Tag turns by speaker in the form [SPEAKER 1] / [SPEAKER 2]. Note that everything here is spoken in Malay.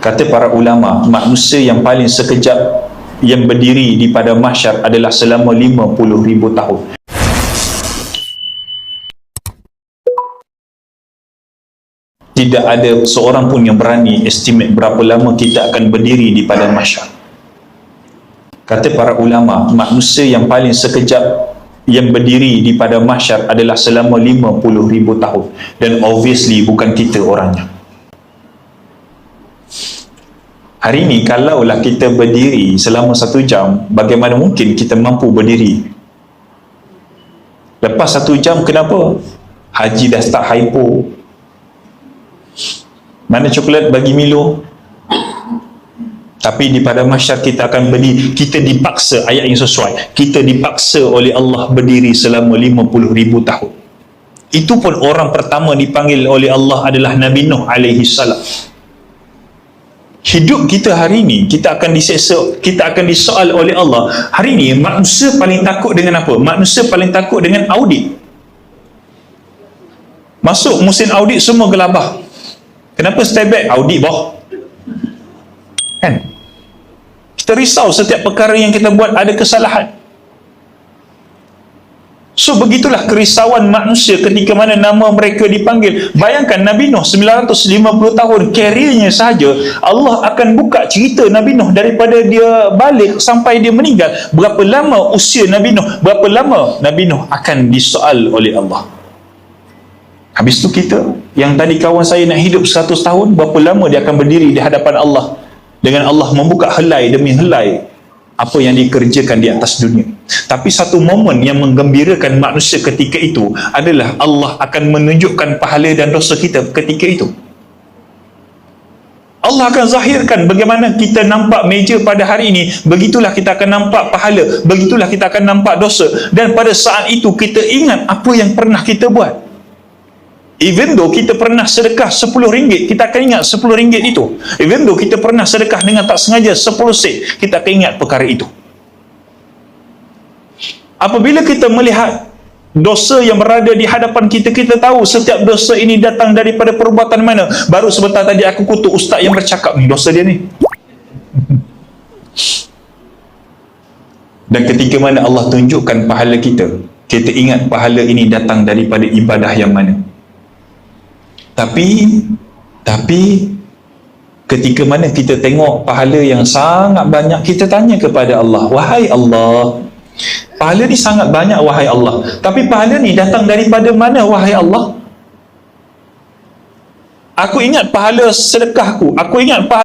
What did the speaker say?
[SPEAKER 1] Kata para ulama, manusia yang paling sekejap yang berdiri di padang mahsyar adalah selama 50,000 tahun. Tidak ada seorang pun yang berani estimate berapa lama kita akan berdiri di padang mahsyar. Kata para ulama, manusia yang paling sekejap yang berdiri di padang mahsyar adalah selama 50,000 tahun. Dan obviously bukan kita orangnya. Hari ini kalaulah kita berdiri selama 1 jam, bagaimana mungkin kita mampu berdiri? Lepas 1 jam, kenapa? Haji dah start hypo. Mana coklat bagi Milo? Tapi di padang mahsyar kita akan berdiri. Kita dipaksa, ayat yang sesuai, kita dipaksa oleh Allah berdiri selama 50,000 tahun. Itu pun orang pertama dipanggil oleh Allah adalah Nabi Nuh alaihi salam. Hidup kita hari ini, kita akan diseksa, kita akan disoal oleh Allah. Hari ini manusia paling takut dengan apa? Manusia paling takut dengan audit. Masuk musim audit semua gelabah. Kenapa stay back? Audit boh. Kan? Kita risau setiap perkara yang kita buat ada kesalahan. So begitulah kerisauan manusia ketika mana nama mereka dipanggil. Bayangkan Nabi Nuh 950 tahun kerjanya sahaja, Allah akan buka cerita Nabi Nuh daripada dia balik sampai dia meninggal. Berapa lama usia Nabi Nuh? Berapa lama Nabi Nuh akan disoal oleh Allah? Habis tu kita, yang tadi kawan saya nak hidup 100 tahun, berapa lama dia akan berdiri di hadapan Allah dengan Allah membuka helai demi helai apa yang dikerjakan di atas dunia. Tapi satu momen yang menggembirakan manusia ketika itu adalah Allah akan menunjukkan pahala dan dosa kita ketika itu. Allah akan zahirkan bagaimana kita nampak meja pada hari ini, begitulah kita akan nampak pahala, begitulah kita akan nampak dosa. Dan pada saat itu kita ingat apa yang pernah kita buat. Even though kita pernah sedekah RM10, kita akan ingat RM10 itu. Even though kita pernah sedekah dengan tak sengaja 10 sen, kita akan ingat perkara itu. Apabila kita melihat dosa yang berada di hadapan kita, kita tahu setiap dosa ini datang daripada perbuatan mana. Baru sebentar tadi aku kutuk ustaz yang bercakap ni, dosa dia ni. Dan ketika mana Allah tunjukkan pahala kita, kita ingat pahala ini datang daripada ibadah yang mana. Tapi ketika mana kita tengok pahala yang sangat banyak, kita tanya kepada Allah, wahai Allah, pahala ni sangat banyak wahai Allah, tapi pahala ni datang daripada mana wahai Allah? Aku ingat pahala sedekahku, aku ingat pahala